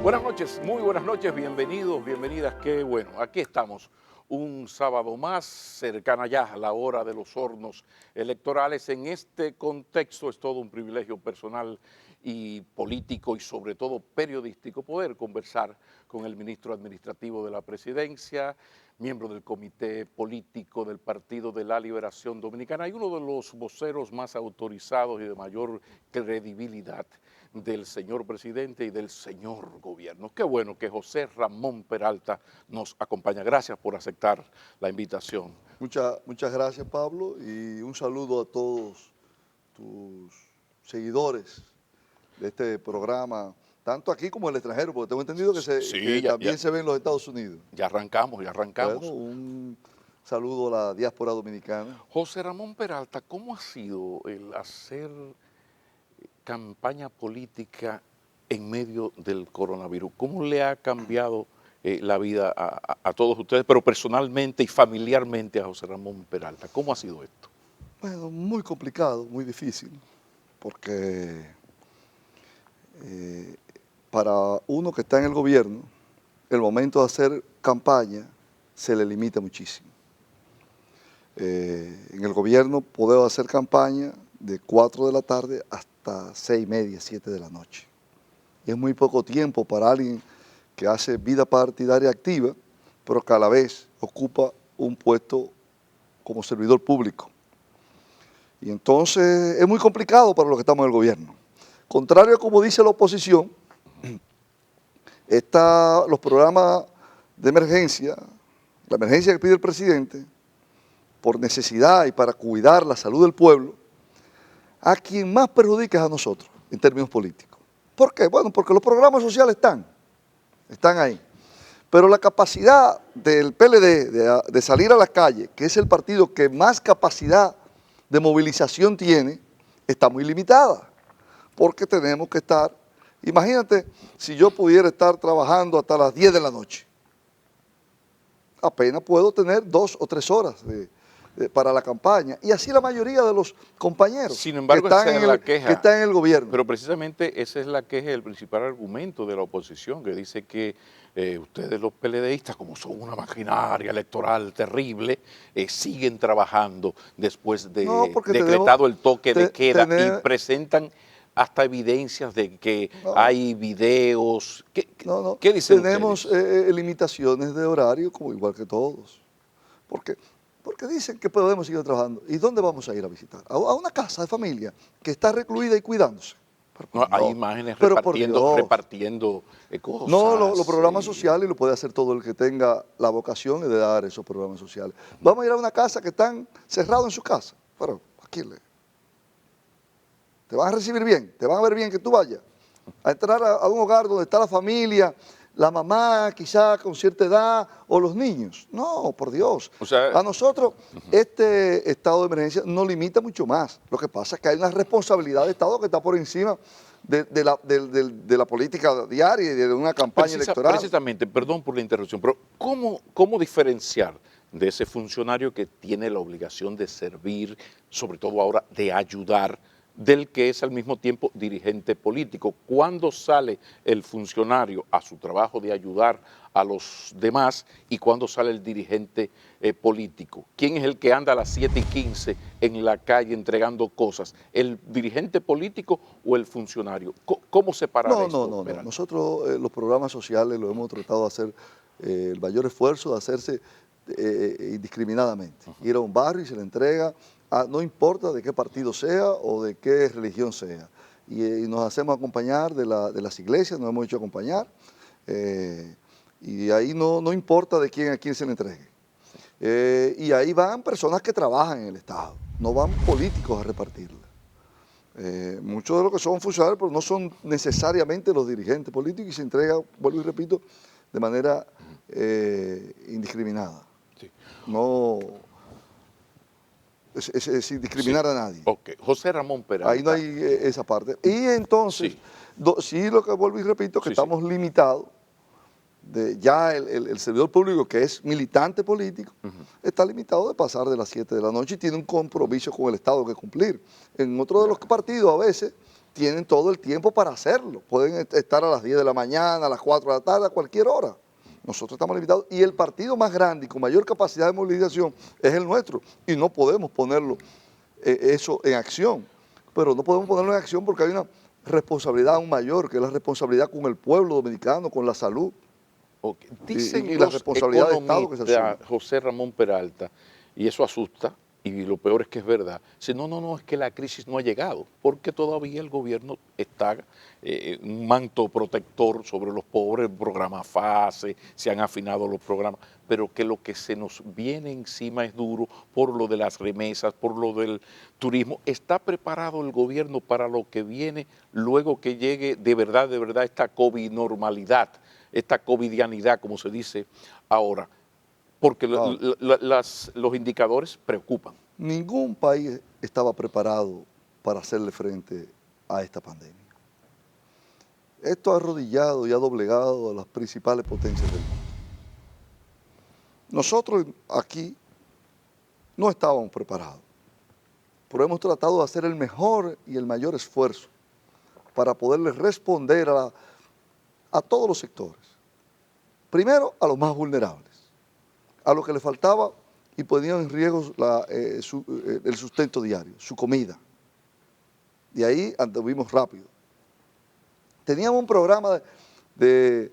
Buenas noches, muy buenas noches, bienvenidos, bienvenidas, qué bueno, aquí estamos un sábado más, cercana ya a la hora de los hornos electorales. En este contexto es todo un privilegio personal y político y sobre todo periodístico poder conversar con el ministro administrativo de la Presidencia, miembro del Comité Político del Partido de la Liberación Dominicana y uno de los voceros más autorizados y de mayor credibilidad del señor presidente y del señor gobierno. Qué bueno que José Ramón Peralta nos acompaña. Gracias por aceptar la invitación. Muchas gracias, Pablo, y un saludo a todos tus seguidores de este programa, tanto aquí como en el extranjero, porque tengo entendido que, Sí, también se ve en los Estados Unidos. ya arrancamos, ya arrancamos. Bueno, un saludo a la diáspora dominicana. José Ramón Peralta, ¿cómo ha sido el hacer campaña política en medio del coronavirus? ¿Cómo le ha cambiado la vida a todos ustedes, pero personalmente y familiarmente a José Ramón Peralta? ¿Cómo ha sido esto? Bueno, muy complicado, muy difícil, porque para uno que está en el gobierno, el momento de hacer campaña se le limita muchísimo. En el gobierno podemos hacer campaña de 4 de la tarde hasta 6:30, 7 de la noche. Y es muy poco tiempo para alguien que hace vida partidaria activa, pero que a la vez ocupa un puesto como servidor público. Y entonces es muy complicado para los que estamos en el gobierno. Contrario a como dice la oposición, los programas de emergencia, la emergencia que pide el presidente, por necesidad y para cuidar la salud del pueblo, a quien más perjudica es a nosotros en términos políticos. ¿Por qué? Bueno, porque los programas sociales están ahí. Pero la capacidad del PLD de salir a la calle, que es el partido que más capacidad de movilización tiene, está muy limitada, porque tenemos que estar, imagínate si yo pudiera estar trabajando hasta las 10 de la noche, apenas puedo tener 2 o 3 horas para la campaña, y así la mayoría de los compañeros. Sin embargo, esa es la queja, que están en el gobierno. Pero precisamente esa es la queja, el principal argumento de la oposición, que dice que ustedes los PLDistas, como son una maquinaria electoral terrible, siguen trabajando después de decretado el toque de queda y presentan hasta evidencias de que hay videos. ¿Qué dicen Tenemos ustedes? limitaciones de horario como igual que todos. Porque dicen que podemos seguir trabajando. ¿Y dónde vamos a ir a visitar? A una casa de familia que está recluida y cuidándose. No, hay imágenes repartiendo cosas. No, los programas sociales lo puede hacer todo el que tenga la vocación de dar esos programas sociales. Vamos a ir a una casa que están cerrados en su casa. Pero aquí te van a recibir bien, te van a ver bien que tú vayas a entrar a un hogar donde está la familia, la mamá quizá con cierta edad o los niños. No, por Dios. O sea, a nosotros este estado de emergencia nos limita mucho más. Lo que pasa es que hay una responsabilidad de Estado que está por encima de la política diaria y de una campaña electoral. Precisamente, perdón por la interrupción, pero ¿cómo diferenciar de ese funcionario que tiene la obligación de servir, sobre todo ahora de ayudar, del que es al mismo tiempo dirigente político? ¿Cuándo sale el funcionario a su trabajo de ayudar a los demás y cuándo sale el dirigente político? ¿Quién es el que anda a las 7:15 en la calle entregando cosas? ¿El dirigente político o el funcionario? ¿Cómo separar esto? No. Nosotros los programas sociales lo hemos tratado de hacer el mayor esfuerzo de hacerse indiscriminadamente. Ir a un barrio y se le entrega, no importa de qué partido sea o de qué religión sea. Y nos hacemos acompañar de las iglesias, nos hemos hecho acompañar, y ahí no importa a quién se le entregue. Y ahí van personas que trabajan en el Estado, no van políticos a repartirla. Muchos de los que son funcionarios, pero no son necesariamente los dirigentes políticos y se entrega, vuelvo y repito, de manera indiscriminada. Sí. No, sin discriminar a nadie. Ok, José Ramón Peralta. Ahí no hay esa parte. Y entonces, Sí. sí lo que vuelvo y repito, que Sí, sí. estamos limitados. Ya el servidor público, que es militante político, está limitado de pasar de las 7 de la noche y tiene un compromiso con el Estado que cumplir. En otro de los partidos a veces tienen todo el tiempo para hacerlo. Pueden estar a las 10 de la mañana, a las 4 de la tarde, a cualquier hora. Nosotros estamos limitados y el partido más grande y con mayor capacidad de movilización es el nuestro y no podemos ponerlo eso en acción. Pero no podemos ponerlo en acción porque hay una responsabilidad aún mayor, que es la responsabilidad con el pueblo dominicano, con la salud. Okay. Dicen Y la los responsabilidad de Estado que se asume. economistas, José Ramón Peralta, y eso asusta, y lo peor es que es verdad, si no, es que la crisis no ha llegado, porque todavía el gobierno está un manto protector sobre los pobres, programa FASE, se han afinado los programas, pero que lo que se nos viene encima es duro por lo de las remesas, por lo del turismo. ¿Está preparado el gobierno para lo que viene luego que llegue de verdad esta COVID normalidad? Esta covidianidad, como se dice ahora, porque los indicadores preocupan. Ningún país estaba preparado para hacerle frente a esta pandemia. Esto ha arrodillado y ha doblegado a las principales potencias del mundo. Nosotros aquí no estábamos preparados, pero hemos tratado de hacer el mejor y el mayor esfuerzo para poderle responder a todos los sectores. Primero, a los más vulnerables, a los que les faltaba y ponían en riesgo el sustento diario, su comida. De ahí anduvimos rápido. Teníamos un programa que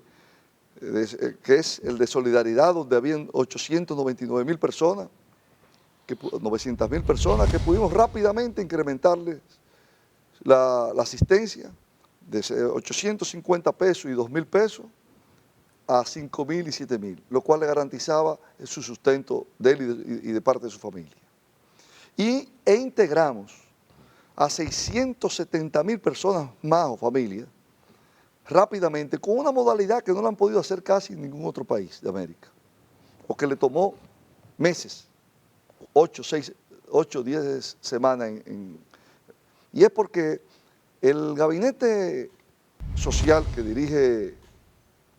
es el de solidaridad, donde habían 899.000 personas, 900.000 personas, que pudimos rápidamente incrementarles la asistencia de 850 pesos y 2.000 pesos a 5.000 y 7.000, lo cual le garantizaba su sustento de él y de parte de su familia. E integramos a 670.000 personas más o familias rápidamente con una modalidad que no la han podido hacer casi en ningún otro país de América, o que le tomó meses, 8, 10 semanas. Y es porque el gabinete social que dirige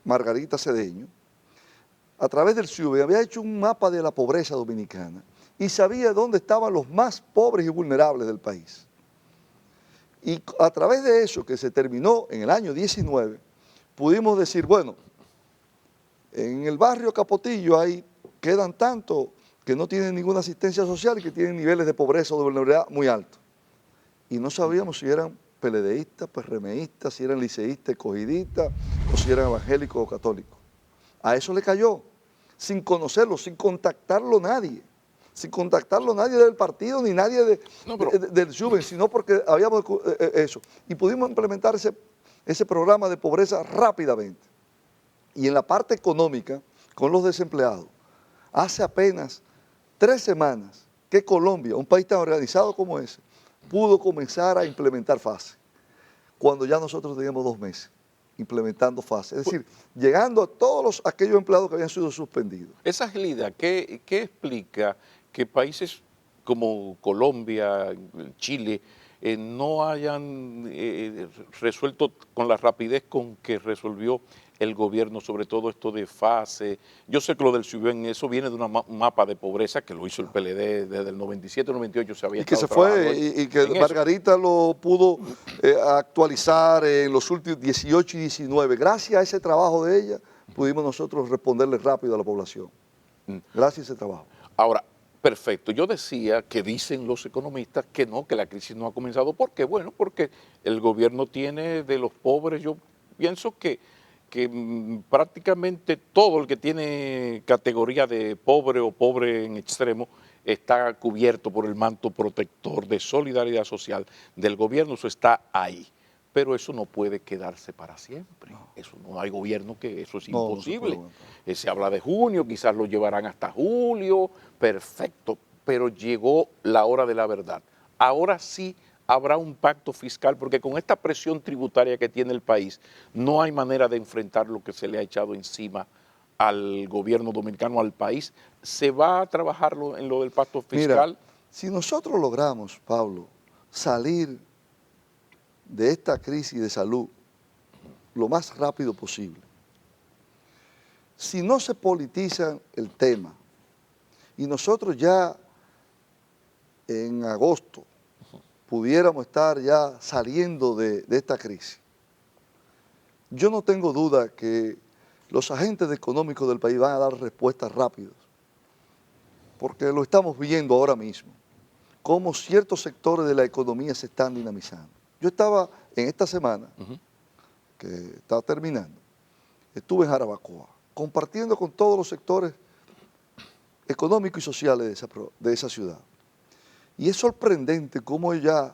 Margarita Cedeño, a través del SIUBE, había hecho un mapa de la pobreza dominicana y sabía dónde estaban los más pobres y vulnerables del país. Y a través de eso, que se terminó en el año 19, pudimos decir, bueno, en el barrio Capotillo quedan tantos que no tienen ninguna asistencia social y que tienen niveles de pobreza o de vulnerabilidad muy altos. Y no sabíamos si eran PLDistas, PRMistas, si eran liceístas, escogidistas, o si eran evangélicos o católicos. A eso le cayó, sin conocerlo, sin contactarlo nadie del partido, ni nadie del SIUBE, sino porque habíamos eso. Y pudimos implementar ese programa de pobreza rápidamente. Y en la parte económica, con los desempleados, hace apenas 3 semanas que Colombia, un país tan organizado como ese, pudo comenzar a implementar FASE, cuando ya nosotros teníamos 2 meses implementando FASE, es decir, llegando a todos aquellos empleados que habían sido suspendidos. Esa agilidad, ¿qué explica que países como Colombia, Chile, no hayan resuelto con la rapidez con que resolvió el gobierno, sobre todo esto de FASE? Yo sé que lo del SIUBE, eso viene de un mapa de pobreza que lo hizo el PLD desde el 97, 98 se había estado trabajando. Y que Margarita lo pudo actualizar en los últimos 18 y 19. Gracias a ese trabajo de ella, pudimos nosotros responderle rápido a la población. Gracias a ese trabajo. Ahora, perfecto. Yo decía que dicen los economistas que no, que la crisis no ha comenzado. ¿Por qué? Bueno, porque el gobierno tiene de los pobres, yo pienso que prácticamente todo el que tiene categoría de pobre o pobre en extremo está cubierto por el manto protector de solidaridad social del gobierno, eso está ahí. Pero eso no puede quedarse para siempre. Eso no hay gobierno que eso es imposible. Se habla de junio, quizás lo llevarán hasta julio, perfecto, pero llegó la hora de la verdad. Ahora sí habrá un pacto fiscal, porque con esta presión tributaria que tiene el país, no hay manera de enfrentar lo que se le ha echado encima al gobierno dominicano, al país. ¿Se va a trabajar en lo del pacto fiscal? Mira, Si nosotros logramos, Pablo, salir de esta crisis de salud lo más rápido posible, si no se politiza el tema y nosotros ya en agosto pudiéramos estar ya saliendo de esta crisis, yo no tengo duda que los agentes económicos del país van a dar respuestas rápidas, porque lo estamos viendo ahora mismo, cómo ciertos sectores de la economía se están dinamizando. Yo estaba en esta semana, que está terminando, estuve en Jarabacoa, compartiendo con todos los sectores económicos y sociales de esa ciudad. Y es sorprendente cómo ya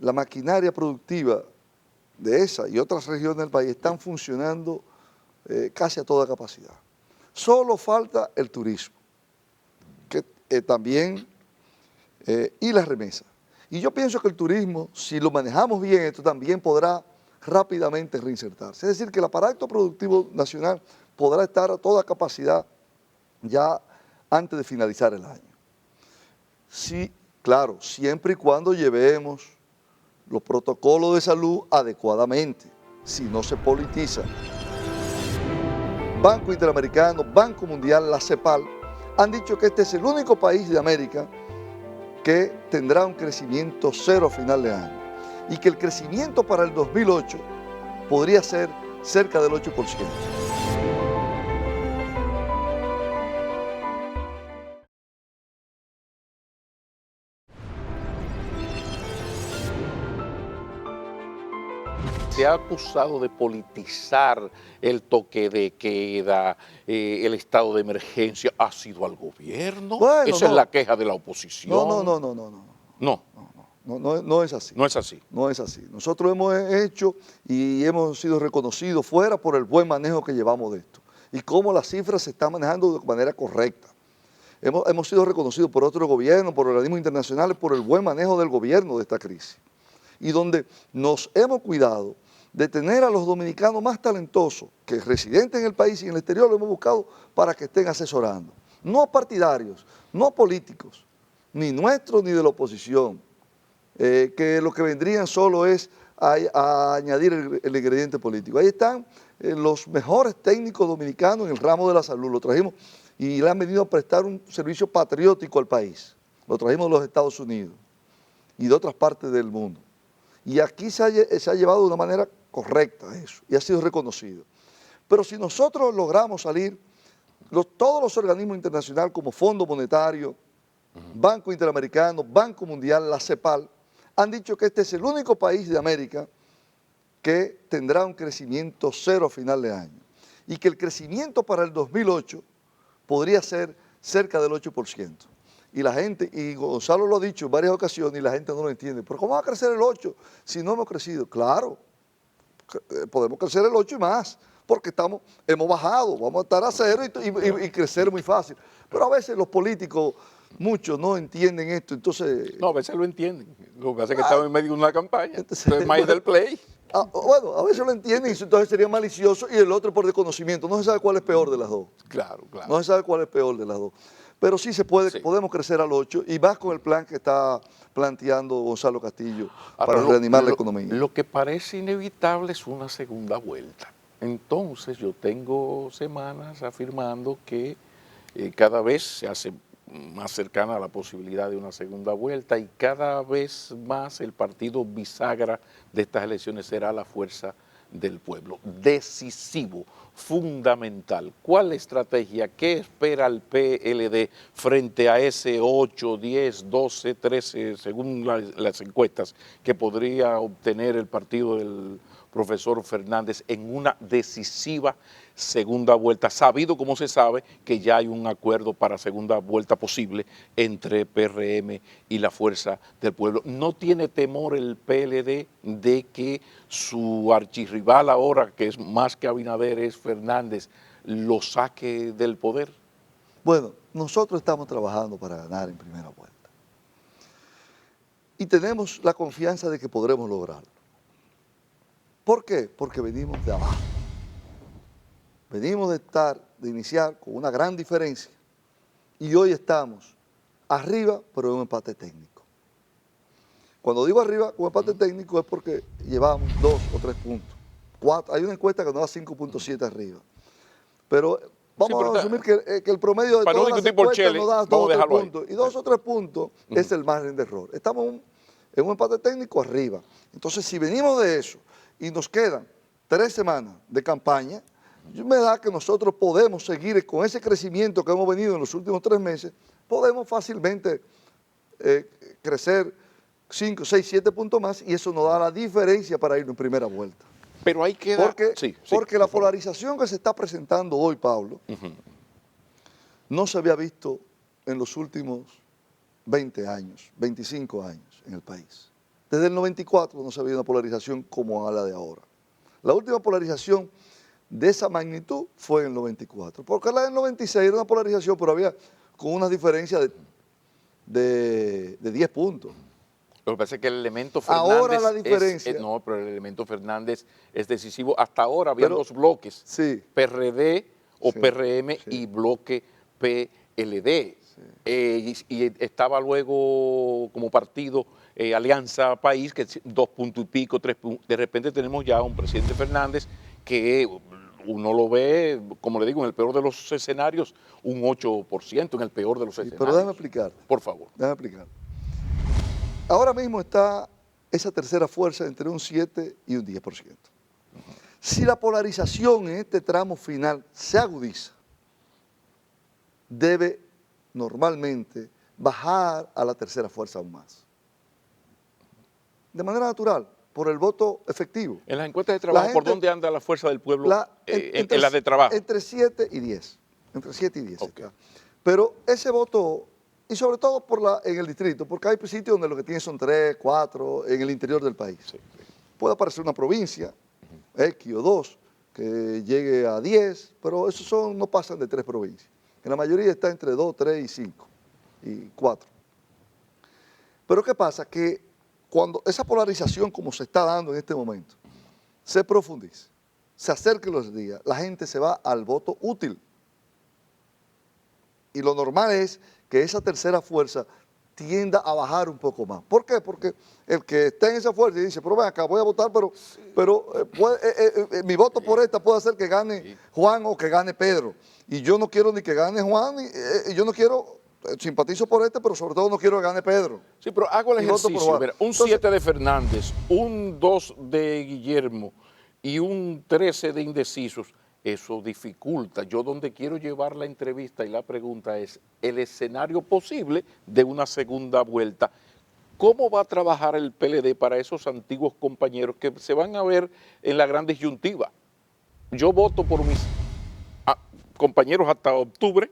la maquinaria productiva de esa y otras regiones del país están funcionando casi a toda capacidad. Solo falta el turismo, que también, y las remesas. Y yo pienso que el turismo, si lo manejamos bien, esto también podrá rápidamente reinsertarse. Es decir, que el aparato productivo nacional podrá estar a toda capacidad ya antes de finalizar el año. Sí, claro, siempre y cuando llevemos los protocolos de salud adecuadamente, si no se politiza. Banco Interamericano, Banco Mundial, la CEPAL, han dicho que este es el único país de América que tendrá un crecimiento cero a final de año y que el crecimiento para el 2008 podría ser cerca del 8%. Se ha acusado de politizar el toque de queda, el estado de emergencia. ¿Ha sido al gobierno? Bueno, Esa no. es la queja de la oposición. No es así. No es así. No es así. Nosotros hemos hecho y hemos sido reconocidos fuera por el buen manejo que llevamos de esto y cómo las cifras se están manejando de manera correcta. Hemos sido reconocidos por otros gobiernos, por organismos internacionales, por el buen manejo del gobierno de esta crisis y donde nos hemos cuidado de tener a los dominicanos más talentosos que residentes en el país y en el exterior lo hemos buscado para que estén asesorando. No partidarios, no políticos, ni nuestros ni de la oposición, que lo que vendrían solo es a añadir el ingrediente político. Ahí están los mejores técnicos dominicanos en el ramo de la salud, lo trajimos y le han venido a prestar un servicio patriótico al país. Lo trajimos de los Estados Unidos y de otras partes del mundo. Y aquí se ha llevado de una manera correcta eso y ha sido reconocido. Pero si nosotros logramos salir, todos los organismos internacionales como Fondo Monetario, Banco Interamericano, Banco Mundial, la CEPAL, han dicho que este es el único país de América que tendrá un crecimiento cero a final de año y que el crecimiento para el 2008 podría ser cerca del 8%. Y la gente, y Gonzalo lo ha dicho en varias ocasiones y la gente no lo entiende, pero ¿cómo va a crecer el 8 si no hemos crecido? Claro, podemos crecer el 8 y más, porque hemos bajado, vamos a estar a cero y crecer muy fácil. Pero a veces los políticos, muchos no entienden esto, entonces... No, a veces lo entienden. Lo que pasa es que estamos en medio de una campaña, entonces, más del play. Bueno, a veces lo entienden y entonces sería malicioso y el otro por desconocimiento. No se sabe cuál es peor de las dos. Claro, claro. No se sabe cuál es peor de las dos. Pero sí podemos crecer al 8 y más con el plan que está planteando Gonzalo Castillo para reanimar la economía. Lo que parece inevitable es una segunda vuelta. Entonces yo tengo semanas afirmando que cada vez se hace más cercana a la posibilidad de una segunda vuelta y cada vez más el partido bisagra de estas elecciones será la fuerza del pueblo. Decisivo, fundamental. ¿Cuál estrategia? ¿Qué espera el PLD frente a ese 8, 10, 12, 13, según las encuestas, que podría obtener el partido del profesor Fernández en una decisiva segunda vuelta, sabido como se sabe que ya hay un acuerdo para segunda vuelta posible entre PRM y la Fuerza del Pueblo? ¿No tiene temor el PLD de que su archirrival ahora, que es más que Abinader, es Fernández, lo saque del poder? Bueno, nosotros estamos trabajando para ganar en primera vuelta y tenemos la confianza de que podremos lograrlo. ¿Por qué? Porque venimos de abajo. Venimos de iniciar con una gran diferencia y hoy estamos arriba, pero es un empate técnico. Cuando digo arriba, un empate técnico es porque llevamos 2 o 3 puntos. Hay una encuesta que nos da 5.7 arriba. Pero vamos a asumir que el promedio de todas las encuestas nos da 2 o 3 puntos. Y 2 o 3 puntos es el margen de error. Estamos en un empate técnico arriba. Entonces, si venimos de eso y nos quedan 3 semanas de campaña, me da que nosotros podemos seguir con ese crecimiento que hemos venido en los últimos 3 meses, podemos fácilmente crecer 5, 6, 7 puntos más y eso nos da la diferencia para ir en primera vuelta. Pero ahí queda... Porque la polarización que se está presentando hoy, Pablo, no se había visto en los últimos 20 años, 25 años en el país. Desde el 94 no se había una polarización como a la de ahora. La última polarización de esa magnitud fue en el 94, porque la del 96 era una polarización, pero había con una diferencia de 10 puntos. Lo que pasa es que el elemento Fernández ahora la diferencia. no, pero el elemento Fernández es decisivo. Hasta ahora había 2 bloques, sí, PRD o sí, PRM sí, y bloque PLD. Sí. Y estaba luego como partido Alianza País, que 2 puntos y pico, 3 puntos. De repente tenemos ya un presidente Fernández que uno lo ve, como le digo, en el peor de los escenarios, un 8%, en el peor de los escenarios. Pero déjame explicar. Por favor. Déjame explicar. Ahora mismo está esa tercera fuerza entre un 7 y un 10%. Si la polarización en este tramo final se agudiza, debe normalmente bajar a la tercera fuerza aún más. De manera natural, por el voto efectivo. En las encuestas de trabajo, ¿por dónde anda la fuerza del pueblo en las de trabajo? Entre 7 y 10. Entre 7 y 10. Okay. Pero ese voto... Y sobre todo en el distrito, porque hay sitios donde lo que tienen son 3, 4, en el interior del país. Sí. Puede aparecer una provincia, X o 2, que llegue a 10, pero esos no pasan de 3 provincias. En la mayoría está entre 2, 3 y 5, y 4. Pero ¿qué pasa? Que cuando esa polarización como se está dando en este momento, se profundiza, se acerquen los días, la gente se va al voto útil. Y lo normal es que esa tercera fuerza tienda a bajar un poco más. ¿Por qué? Porque el que está en esa fuerza y dice, pero ven acá, voy a votar, pero mi voto por esta puede hacer que gane Juan o que gane Pedro. Y yo no quiero ni que gane Juan, y yo no quiero, simpatizo por este, pero sobre todo no quiero que gane Pedro. Sí, pero hago el ejercicio, mira, un 7 de Fernández, un 2 de Guillermo y un 13 de indecisos. Eso dificulta. Yo donde quiero llevar la entrevista y la pregunta es el escenario posible de una segunda vuelta. ¿Cómo va a trabajar el PLD para esos antiguos compañeros que se van a ver en la gran disyuntiva? Yo voto por mis compañeros hasta octubre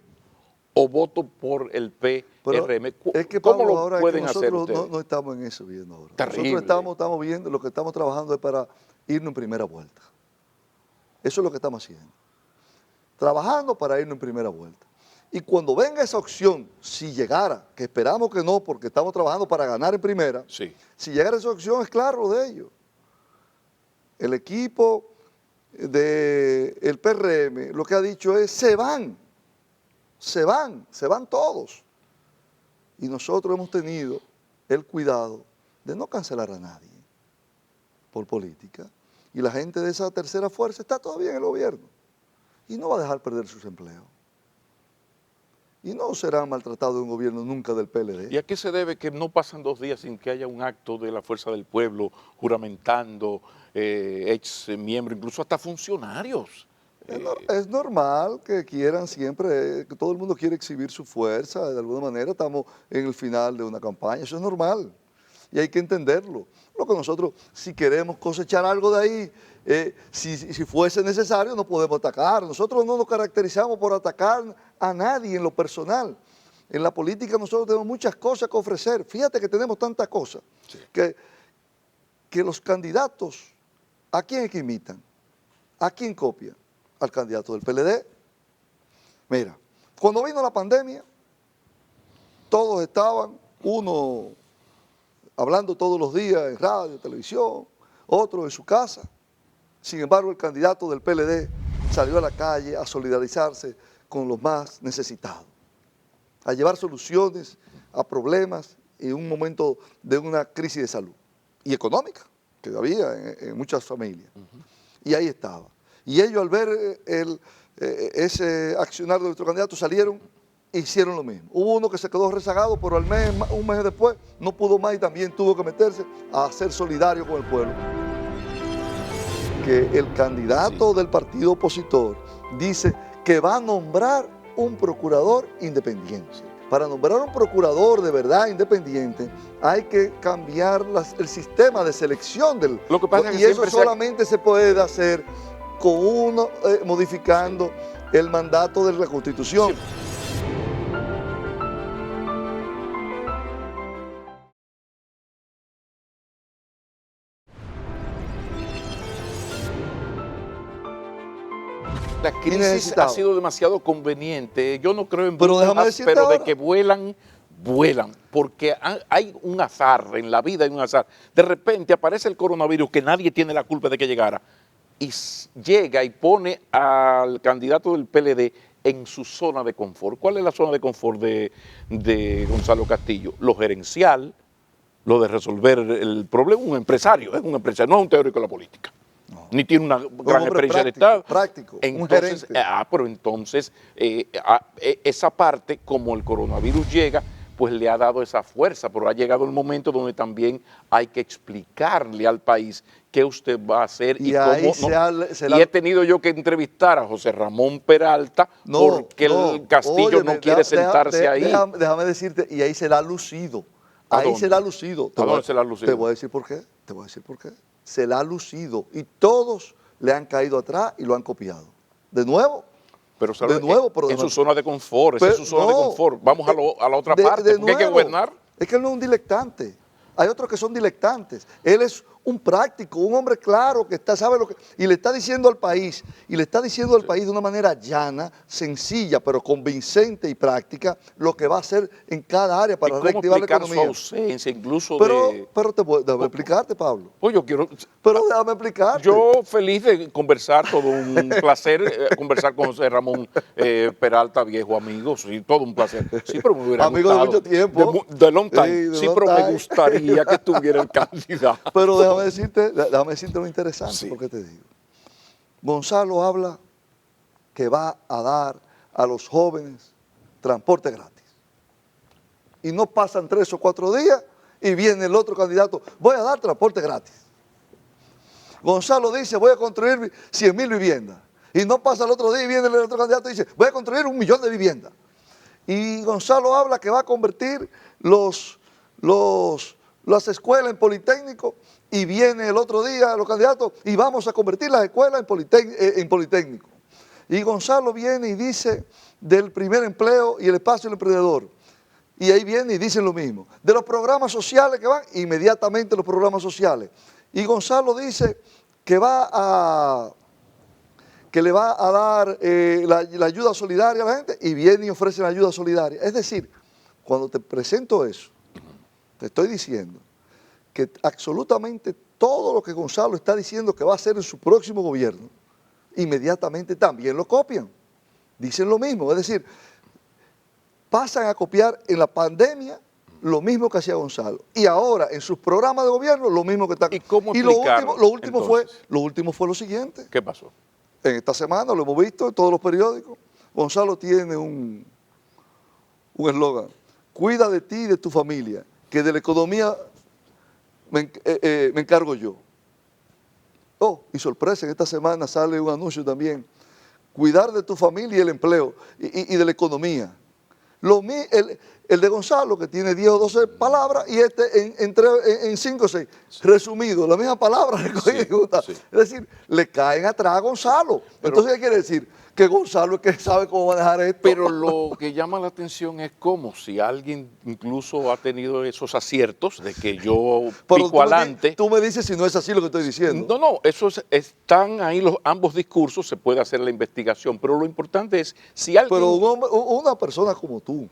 o voto por el PRM. Es que, ¿Cómo Pablo, lo ahora pueden es que hacer nosotros ustedes? no estamos en eso viendo ahora. Terrible. Nosotros estamos viendo, lo que estamos trabajando es para irnos en primera vuelta. Eso es lo que estamos haciendo. Trabajando para irnos en primera vuelta. Y cuando venga esa opción, si llegara, que esperamos que no, porque estamos trabajando para ganar en primera, sí. Si llegara esa opción, es claro de ello. El equipo del PRM lo que ha dicho es, se van todos. Y nosotros hemos tenido el cuidado de no cancelar a nadie por política. Y la gente de esa tercera fuerza está todavía en el gobierno y no va a dejar perder sus empleos. Y no serán maltratados en un gobierno nunca del PLD. ¿Y a qué se debe que no pasan 2 días sin que haya un acto de la Fuerza del Pueblo juramentando ex miembros, incluso hasta funcionarios? Es normal que quieran siempre, que todo el mundo quiere exhibir su fuerza, de alguna manera estamos en el final de una campaña, eso es normal. Y hay que entenderlo. Lo que nosotros, si queremos cosechar algo de ahí, si fuese necesario, no podemos atacar. Nosotros no nos caracterizamos por atacar a nadie en lo personal. En la política nosotros tenemos muchas cosas que ofrecer. Fíjate que tenemos tantas cosas, sí, que los candidatos, ¿a quién es que imitan? ¿A quién copian? Al candidato del PLD. Mira, cuando vino la pandemia, todos estaban, uno hablando todos los días en radio, televisión, otro en su casa. Sin embargo, el candidato del PLD salió a la calle a solidarizarse con los más necesitados. a llevar soluciones a problemas en un momento de una crisis de salud y económica que había en muchas familias. Y ahí estaba. Y ellos al ver ese accionar de nuestro candidato salieron e hicieron lo mismo. Hubo uno que se quedó rezagado, pero un mes después no pudo más y también tuvo que meterse a ser solidario con el pueblo. Que el candidato del partido opositor dice que va a nombrar un procurador independiente. Para nombrar un procurador de verdad independiente hay que cambiar el sistema de selección del... Lo que pasa es que y eso solamente se puede hacer con modificando el mandato de la Constitución. Sí. La crisis ha sido demasiado conveniente. Yo no creo en burbujas, pero de que vuelan, vuelan. Porque hay un azar, en la vida hay un azar. De repente aparece el coronavirus que nadie tiene la culpa de que llegara. Y llega y pone al candidato del PLD en su zona de confort. ¿Cuál es la zona de confort de Gonzalo Castillo? Lo gerencial, lo de resolver el problema. Un empresario, no es un teórico de la política. No. Ni tiene una gran experiencia de Estado. Práctico, entonces, pero entonces esa parte, como el coronavirus llega, pues le ha dado esa fuerza, pero ha llegado el momento donde también hay que explicarle al país qué usted va a hacer y cómo. Y he tenido yo que entrevistar a José Ramón Peralta porque el Castillo no quiere sentarse ahí. Déjame decirte, y ahí se la ha lucido. Ahí se la ha lucido. ¿A dónde se la ha lucido? Te voy a decir por qué. Te voy a decir por qué. Se la ha lucido y todos le han caído atrás y lo han copiado. De nuevo. Pero en su zona de confort, esa es su zona de confort. Vamos a la otra parte, porque hay que gobernar. Es que él no es un dilectante. Hay otros que son dilectantes. Él es un práctico, un hombre claro que sabe lo que... Y le está diciendo al país, de una manera llana, sencilla, pero convincente y práctica, lo que va a hacer en cada área para reactivar la economía. Su ausencia, incluso pero déjame explicarte, Pablo. Pues yo quiero... Pero déjame explicarte. Yo feliz de conversar, todo un placer conversar con José Ramón Peralta, viejo amigo, sí, todo un placer. Sí, pero me hubiera amigo gustado. De mucho tiempo. De long time. Sí, pero me gustaría que estuviera el candidato. Pero déjame decirte lo interesante, sí. Porque te digo. Gonzalo habla que va a dar a los jóvenes transporte gratis. Y no pasan 3 o 4 días y viene el otro candidato, voy a dar transporte gratis. Gonzalo dice, voy a construir 100.000 viviendas. Y no pasa el otro día y viene el otro candidato y dice, voy a construir 1 millón de viviendas. Y Gonzalo habla que va a convertir las escuelas en politécnico y viene el otro día los candidatos y vamos a convertir las escuelas en politécnico. Y Gonzalo viene y dice del primer empleo y el espacio del emprendedor. Y ahí viene y dicen lo mismo. De los programas sociales que van, inmediatamente los programas sociales. Y Gonzalo dice que le va a dar la ayuda solidaria a la gente y viene y ofrece la ayuda solidaria. Es decir, cuando te presento eso, te estoy diciendo que absolutamente todo lo que Gonzalo está diciendo que va a hacer en su próximo gobierno, inmediatamente también lo copian. Dicen lo mismo, es decir, pasan a copiar en la pandemia lo mismo que hacía Gonzalo. Y ahora, en sus programas de gobierno, lo mismo que está... ¿Y cómo lo último fue lo siguiente. ¿Qué pasó? En esta semana, lo hemos visto en todos los periódicos, Gonzalo tiene un eslogan, cuida de ti y de tu familia, que de la economía me encargo yo. Oh, y sorpresa, en esta semana sale un anuncio también, cuidar de tu familia y el empleo y de la economía. El de Gonzalo, que tiene 10 o 12 palabras, y en 5 o 6, resumido, la misma palabra recogida y junta. Sí. Es decir, le caen atrás a Gonzalo. Entonces, ¿qué quiere decir? Que Gonzalo es que sabe cómo manejar esto. Pero lo que llama la atención es como si alguien incluso ha tenido esos aciertos de que yo pico adelante. Tú me dices si no es así lo que estoy diciendo. No, están ahí ambos discursos, se puede hacer la investigación, pero lo importante es si alguien... Pero una persona como tú,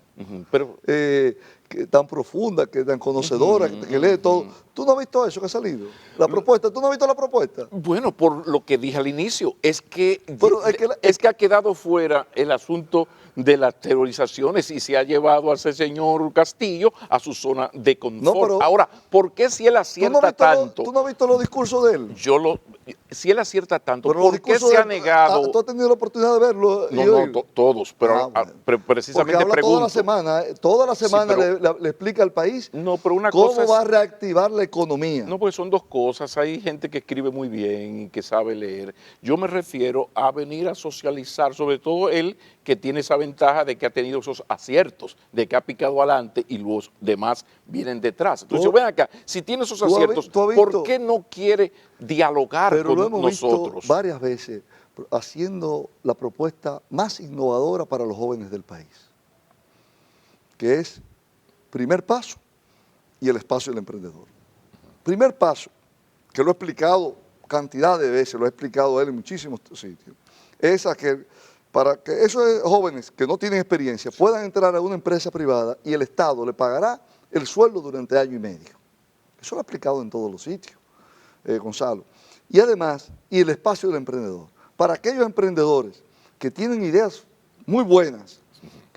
tan profunda, tan conocedora, que lee todo, ¿tú no has visto eso que ha salido? La propuesta, ¿tú no has visto la propuesta? Bueno, por lo que dije al inicio, es que ha quedado fuera el asunto de las terrorizaciones y se ha llevado a ese señor Castillo a su zona de confort. No, pero ahora, ¿por qué si él acierta tanto? ¿tú no has visto los discursos de él? Si él acierta tanto, Pero los ¿por qué discursos se de ha él, negado? ¿tú has tenido la oportunidad de verlo y No, oírlo? todos, pero Bueno. Porque precisamente habla pregunto. toda la Sí, semana pero le explica al país no, pero una cosa cómo va es, a reactivar la economía. no, porque son dos cosas. Hay gente que escribe muy bien y que sabe leer. Yo me refiero a venir a socializar, sobre todo él que tiene esa ventaja de que ha tenido esos aciertos, de que ha picado adelante y los demás vienen detrás. Entonces, yo ven acá, si tiene esos aciertos, tú has ¿por visto, qué no quiere dialogar pero lo con hemos visto nosotros? varias veces haciendo la propuesta más innovadora para los jóvenes del país, que es primer paso y el espacio del emprendedor. Primer paso, que lo he explicado cantidad de veces, lo he explicado él en muchísimos sitios, es para que esos jóvenes que no tienen experiencia puedan entrar a una empresa privada y el Estado le pagará el sueldo durante año y medio. Eso lo he explicado en todos los sitios, Gonzalo. Y además, y el espacio del emprendedor. Para aquellos emprendedores que tienen ideas muy buenas,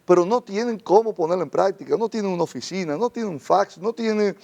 pero no tienen cómo ponerla en práctica, no tienen una oficina, no tienen un fax, no tienen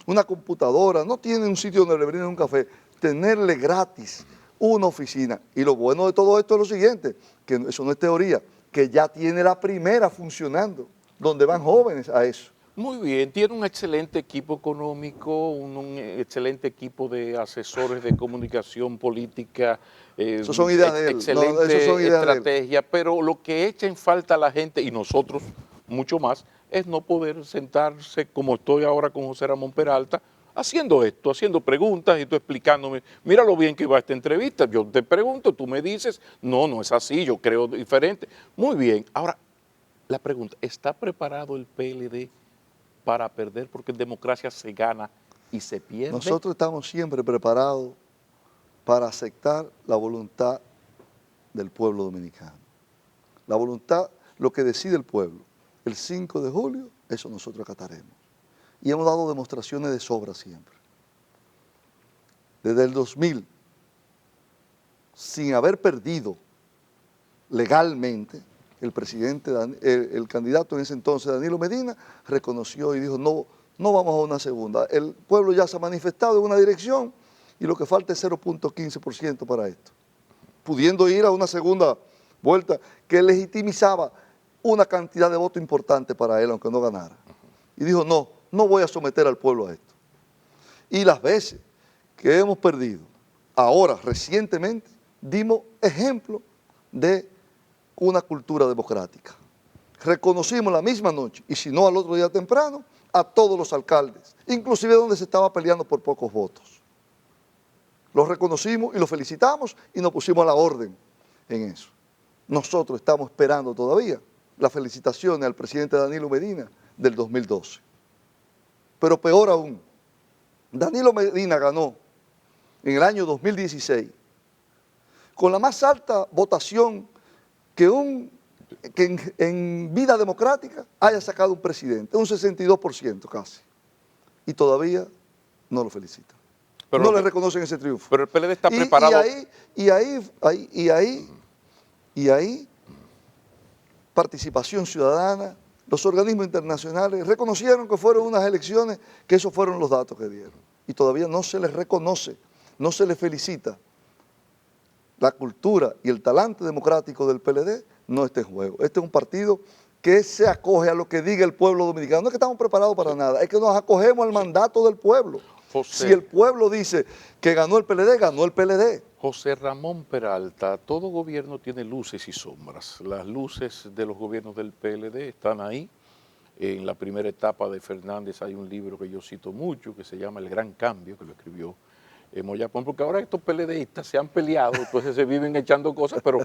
una computadora, no tienen un sitio donde le brinden un café, tenerle gratis una oficina. Y lo bueno de todo esto es lo siguiente, que eso no es teoría, que ya tiene la primera funcionando, donde van jóvenes a eso. Muy bien, tiene un excelente equipo económico, un excelente equipo de asesores de comunicación política, Eso son ideas de él, no, eso son excelente ideas de él. estrategia, pero lo que echa en falta a la gente y nosotros mucho más es no poder sentarse como estoy ahora con José Ramón Peralta, haciendo esto, haciendo preguntas y tú explicándome, mira lo bien que va esta entrevista, yo te pregunto, tú me dices, no, no es así, yo creo diferente. Muy bien, ahora la pregunta, ¿está preparado el PLD para perder? Porque en democracia se gana y se pierde. Nosotros estamos siempre preparados para aceptar la voluntad del pueblo dominicano. La voluntad, lo que decide el pueblo. El 5 de julio, eso nosotros acataremos. Y hemos dado demostraciones de sobra siempre. Desde el 2000, sin haber perdido legalmente, el presidente, el candidato en ese entonces, Danilo Medina, reconoció y dijo, no, no vamos a una segunda. El pueblo ya se ha manifestado en una dirección y lo que falta es 0.15% para esto. Pudiendo ir a una segunda vuelta que legitimizaba una cantidad de votos importante para él, aunque no ganara. Y dijo, no, no voy a someter al pueblo a esto. Y las veces que hemos perdido, ahora, recientemente, dimos ejemplo de una cultura democrática. Reconocimos la misma noche, y si no al otro día temprano, a todos los alcaldes, inclusive donde se estaba peleando por pocos votos. Los reconocimos y los felicitamos y nos pusimos a la orden en eso. Nosotros estamos esperando todavía las felicitaciones al presidente Danilo Medina del 2012. Pero peor aún, Danilo Medina ganó en el año 2016 con la más alta votación que en vida democrática haya sacado un presidente, un 62% casi. Y todavía no lo felicitan. Pero no le reconocen ese triunfo. Pero el PLD está preparado. Y ahí, participación ciudadana, los organismos internacionales reconocieron que fueron unas elecciones, que esos fueron los datos que dieron. Y todavía no se les reconoce, no se les felicita. La cultura y el talante democrático del PLD no está en juego. Este es un partido que se acoge a lo que diga el pueblo dominicano. No es que estamos preparados para nada, es que nos acogemos al mandato del pueblo. José, si el pueblo dice que ganó el PLD, ganó el PLD. José Ramón Peralta, todo gobierno tiene luces y sombras. Las luces de los gobiernos del PLD están ahí. En la primera etapa de Fernández hay un libro que yo cito mucho, que se llama El Gran Cambio, que lo escribió Moyapón, porque ahora estos PLDistas se han peleado, entonces se viven echando cosas, pero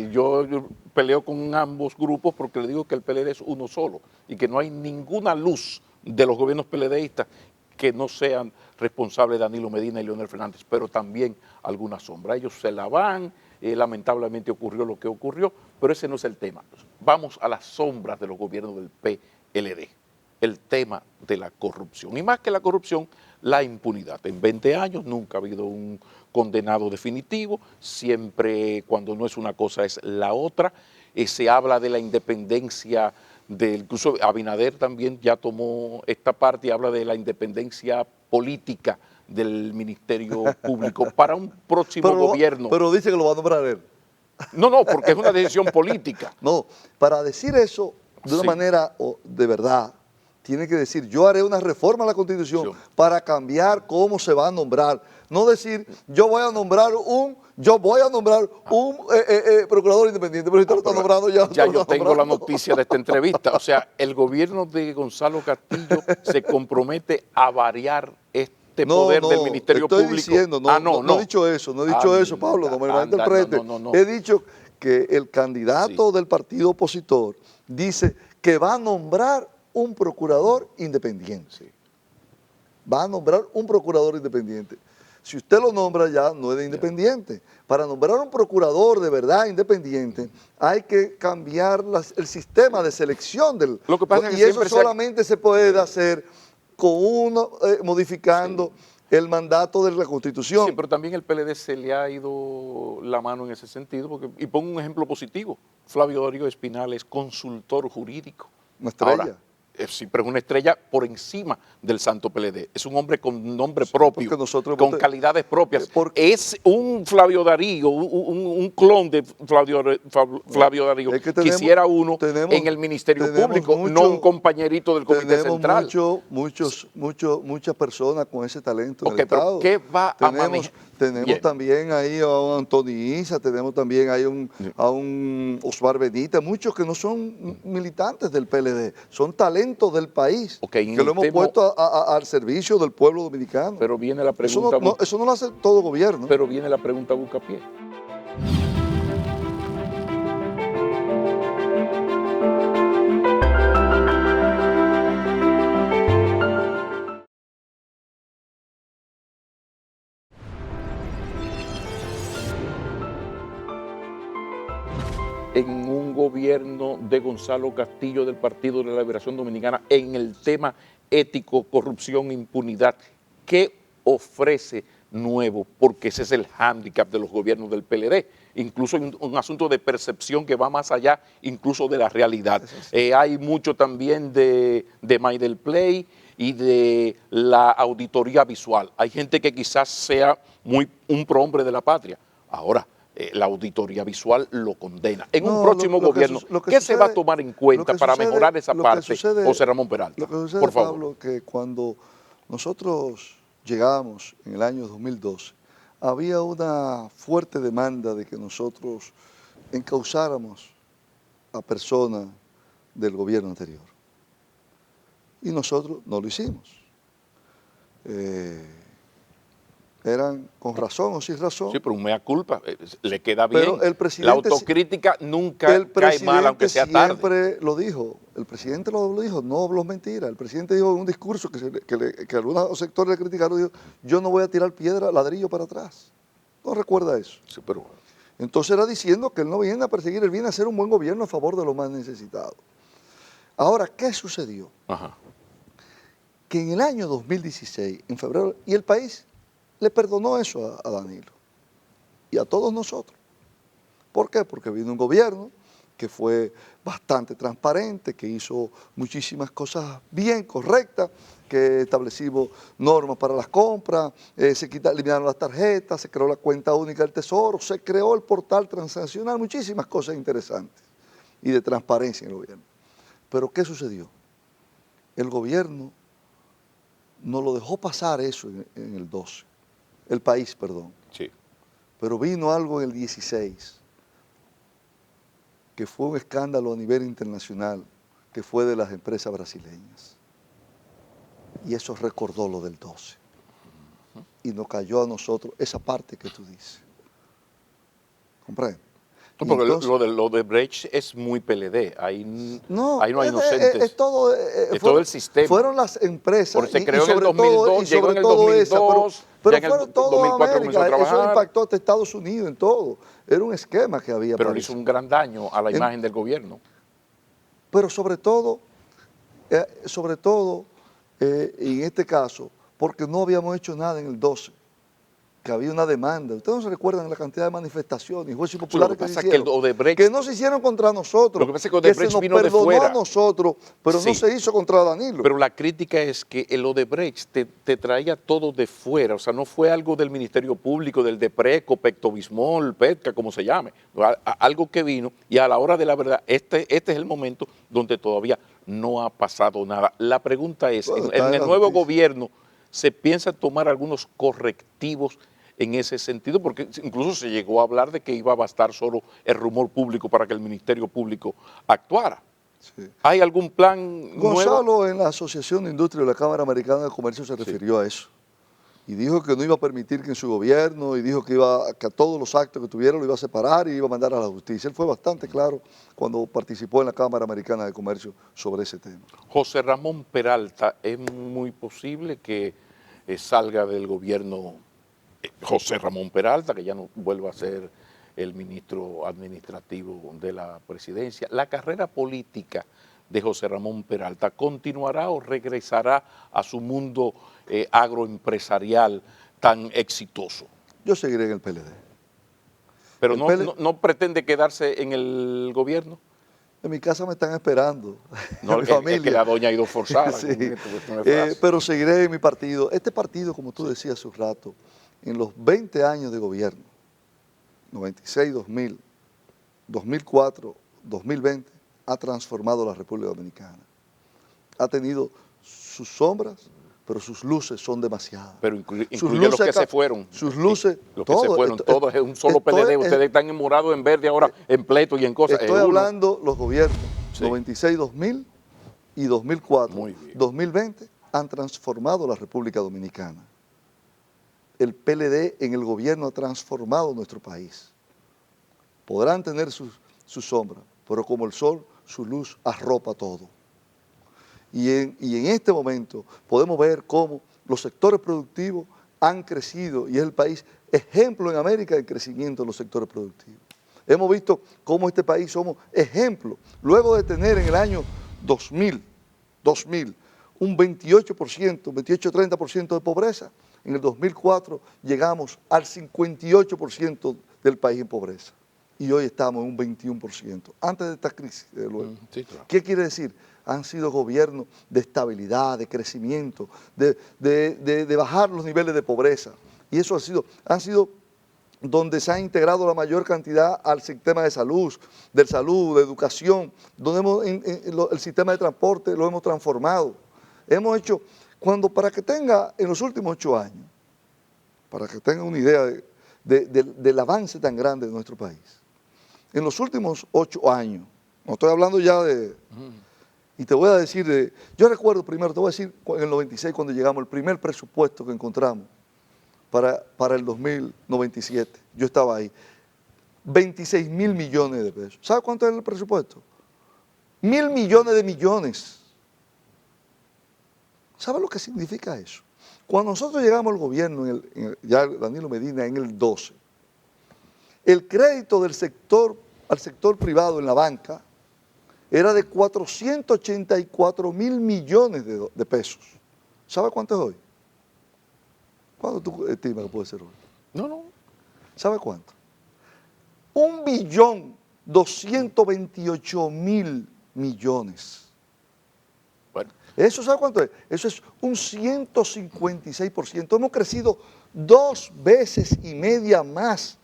yo peleo con ambos grupos porque le digo que el PLD es uno solo y que no hay ninguna luz de los gobiernos PLDistas que no sean responsables Danilo Medina y Leonel Fernández, pero también alguna sombra. Ellos se la van, lamentablemente ocurrió lo que ocurrió, pero ese no es el tema. Vamos a las sombras de los gobiernos del PLD, el tema de la corrupción. Y más que la corrupción, la impunidad. En 20 años nunca ha habido un condenado definitivo, siempre cuando no es una cosa es la otra. se habla de la independencia, incluso Abinader también ya tomó esta parte y habla de la independencia política del Ministerio Público para un próximo gobierno. Pero dice que lo va a nombrar él. No, porque es una decisión política. No, para decir eso de una Sí. manera de verdad, tiene que decir, yo haré una reforma a la Constitución para cambiar cómo se va a nombrar. No decir, yo voy a nombrar un procurador independiente, pero usted lo está nombrando ya. Ya yo tengo la noticia de esta entrevista. O sea, el gobierno de Gonzalo Castillo se compromete a variar este poder del Ministerio estoy Público. Diciendo, no he dicho eso, Pablo, no me malinterprete. He dicho que el candidato del partido opositor dice que va a nombrar un procurador independiente. Sí. Va a nombrar un procurador independiente. Si usted lo nombra ya, no es de independiente. Para nombrar un procurador de verdad independiente, hay que cambiar el sistema de selección del... Lo que pasa es que y eso solamente se puede hacer con modificando el mandato de la Constitución. Sí, pero también el PLD se le ha ido la mano en ese sentido, porque, y pongo un ejemplo positivo, Flavio Darío Espinal es consultor jurídico. Una estrella. Ahora, sí, pero es una estrella por encima del santo PLD. Es un hombre con nombre propio, con calidades propias. Es un Flavio Darío, un clon de Flavio Darío. Es que quisiera uno en el Ministerio Público, no un compañerito del Comité Central. Muchas personas con ese talento en el Estado. ¿Qué va a manejar? Tenemos también ahí a un Antoni Isa, tenemos también ahí a un Osmar Benítez, muchos que no son militantes del PLD, son talentos del país, que lo hemos puesto al servicio del pueblo dominicano. Pero viene la pregunta... Eso no lo hace todo gobierno. Pero viene la pregunta buscapié. En un gobierno de Gonzalo Castillo del Partido de la Liberación Dominicana en el tema ético, corrupción, impunidad, ¿qué ofrece nuevo? Porque ese es el hándicap de los gobiernos del PLD. Incluso hay un asunto de percepción que va más allá incluso de la realidad. Hay mucho también de My Del Play y de la auditoría visual. Hay gente que quizás sea un prohombre de la patria. Ahora, la auditoría visual lo condena. En un próximo gobierno, ¿qué se va a tomar en cuenta para mejorar esa parte, José Ramón Peralta? Lo que sucede, por favor. Pablo, que cuando nosotros llegamos en el año 2012, había una fuerte demanda de que nosotros encauzáramos a personas del gobierno anterior. Y nosotros no lo hicimos. Eran con razón o sin razón. Sí, pero un mea culpa, le queda bien. Pero el presidente, la autocrítica nunca cae mal, aunque sea tarde. El presidente siempre lo dijo, el presidente lo dijo, no habló mentira. El presidente dijo en un discurso que algunos sectores le criticaron, dijo, yo no voy a tirar piedra, ladrillo para atrás. ¿No recuerda eso? Sí, pero... Entonces era diciendo que él no viene a perseguir, él viene a hacer un buen gobierno a favor de los más necesitados. Ahora, ¿qué sucedió? Ajá. Que en el año 2016, en febrero, y el país le perdonó eso a Danilo y a todos nosotros. ¿Por qué? Porque vino un gobierno que fue bastante transparente, que hizo muchísimas cosas bien, correctas, que establecimos normas para las compras, eliminaron las tarjetas, se creó la cuenta única del Tesoro, se creó el portal transaccional, muchísimas cosas interesantes y de transparencia en el gobierno. Pero ¿qué sucedió? El gobierno no lo dejó pasar eso en el 12. El país, perdón. Sí. Pero vino algo en el 16, que fue un escándalo a nivel internacional, que fue de las empresas brasileñas. Y eso recordó lo del 12. Y nos cayó a nosotros esa parte que tú dices. ¿Comprende? No, porque entonces, lo de Brecht es muy PLD, ahí no hay inocentes. Es todo el sistema. Fueron las empresas. Porque se creó en el 2002, llegó en el 2002, pero ya fueron en el todo 2004 comenzó a trabajar. Eso impactó hasta Estados Unidos en todo. Era un esquema que había. Pero le hizo un gran daño a la imagen del gobierno. Pero sobre todo, en este caso, porque no habíamos hecho nada en el 12. que había una demanda. Ustedes no se recuerdan la cantidad de manifestaciones y juicios Sí, lo populares que que se pasa es que hicieron, el Odebrecht, que no se hicieron contra nosotros, lo que pasa es que que se Odebrecht nos vino de perdonó fuera. a nosotros, pero no Sí. se hizo contra Danilo. Pero la crítica es que el Odebrecht te traía todo de fuera, o sea, no fue algo del Ministerio Público, del DEPRECO, Pectobismol, PETCA, como se llame, algo que vino y a la hora de la verdad, este es el momento donde todavía no ha pasado nada. La pregunta es, Bueno, está en en el la nuevo noticia. gobierno, ¿se piensa tomar algunos correctivos en ese sentido? Porque incluso se llegó a hablar de que iba a bastar solo el rumor público para que el Ministerio Público actuara. Sí. ¿Hay algún plan nuevo? Gonzalo en la Asociación de Industria de la Cámara Americana de Comercio se refirió a eso y dijo que no iba a permitir que en su gobierno y dijo que a todos los actos que tuviera lo iba a separar y iba a mandar a la justicia. Él fue bastante claro cuando participó en la Cámara Americana de Comercio sobre ese tema. José Ramón Peralta, es muy posible que salga del gobierno José Ramón Peralta, que ya no vuelva a ser el ministro administrativo de la presidencia. La carrera política de José Ramón Peralta continuará o regresará a su mundo agroempresarial tan exitoso, Yo seguiré en el PLD. pero El no, PL no pretende quedarse en el gobierno. En mi casa me están esperando, No, mi es familia. que la doña ha ido forzada. Sí. Con esto, pues, no es fácil. Pero seguiré en mi partido. Este partido, como tú decías hace un rato, en los 20 años de gobierno, 96, 2000, 2004, 2020, ha transformado la República Dominicana. Ha tenido sus sombras, pero sus luces son demasiadas. Pero incluye los que se fueron. Sus luces, Los que se fueron, todos es un solo PLD. Ustedes están enamorados en verde ahora, en pleito y en cosas. Estoy hablando los gobiernos, Sí. 96, 2000 y 2004, Muy bien. 2020, han transformado la República Dominicana. El PLD en el gobierno ha transformado nuestro país. Podrán tener sus sombras, pero como el sol, su luz arropa todo. Y en este momento podemos ver cómo los sectores productivos han crecido y es el país ejemplo en América de crecimiento de los sectores productivos. Hemos visto cómo este país somos ejemplo. Luego de tener en el año 2000 un 28%, 28-30% de pobreza, en el 2004 llegamos al 58% del país en pobreza. Y hoy estamos en un 21%, antes de esta crisis, desde luego. Sí, claro. ¿Qué quiere decir? Han sido gobiernos de estabilidad, de crecimiento, de bajar los niveles de pobreza. Y eso han sido donde se ha integrado la mayor cantidad al sistema de salud, de educación, donde el sistema de transporte lo hemos transformado. Hemos hecho, para que tenga, en los últimos 8 años, para que tenga una idea del avance tan grande de nuestro país, en los últimos 8 años, no estoy hablando ya y te voy a decir, yo recuerdo primero, te voy a decir, en el 96 cuando llegamos, el primer presupuesto que encontramos para el 2097, yo estaba ahí, 26 mil millones de pesos. ¿Sabe cuánto era el presupuesto? 1.000 millones de millones. ¿Sabe lo que significa eso? Cuando nosotros llegamos al gobierno, ya Danilo Medina, en el 12, el crédito al sector privado en la banca era de 484 mil millones de pesos. ¿Sabe cuánto es hoy? ¿Cuánto tú estimas que puede ser hoy? No. ¿Sabe cuánto? 1.228.000 millones. Bueno, ¿Eso sabe cuánto es? Eso es un 156%. Hemos crecido 2 veces y media más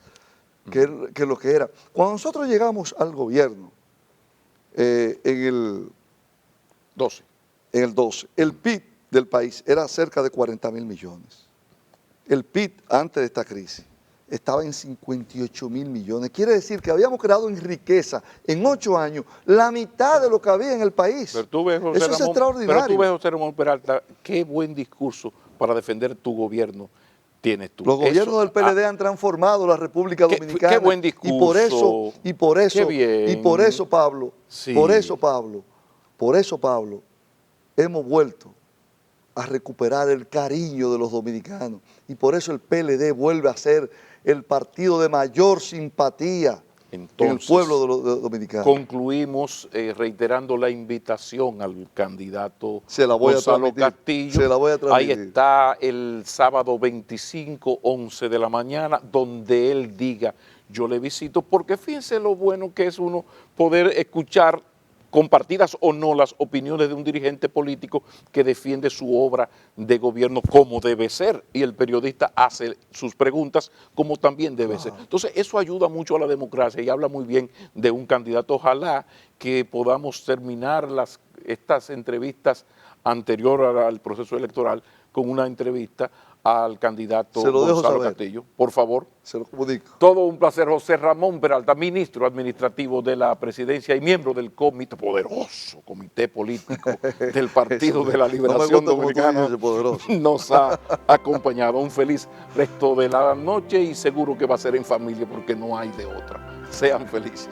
que lo que era. Cuando nosotros llegamos al gobierno, en el 12. el PIB del país era cerca de 40.000 millones. El PIB antes de esta crisis estaba en 58.000 millones. Quiere decir que habíamos creado en riqueza en 8 años la mitad de lo que había en el país. Pero tú ves, José Eso Ramón, es extraordinario. Pero tú ves, José Ramón Peralta, qué buen discurso para defender tu gobierno tienes tú. Los gobiernos del PLD han transformado la República Dominicana. Qué buen discurso. Y por eso, Qué bien. Pablo, Sí. por eso, Pablo, hemos vuelto a recuperar el cariño de los dominicanos. Y por eso el PLD vuelve a ser el partido de mayor simpatía Entonces, en el pueblo dominicano. concluimos reiterando la invitación al candidato Se la voy a Gonzalo transmitir. Castillo. Se la voy a Ahí transmitir. está el sábado 25, 11 de la mañana, donde él diga, yo le visito, porque fíjense lo bueno que es uno poder escuchar, compartidas o no, las opiniones de un dirigente político que defiende su obra de gobierno como debe ser, y el periodista hace sus preguntas como también debe ser. Entonces eso ayuda mucho a la democracia y habla muy bien de un candidato. Ojalá que podamos terminar estas entrevistas anterior al proceso electoral con una entrevista al candidato Se lo dejo Gonzalo saber. Castillo. Por favor. Se lo comunico. Todo un placer. José Ramón Peralta, ministro administrativo de la presidencia y miembro del poderoso comité político del Partido de la Liberación No me gusta Dominicana, como tú dices, poderoso. nos ha acompañado. Un feliz resto de la noche y seguro que va a ser en familia porque no hay de otra. Sean felices.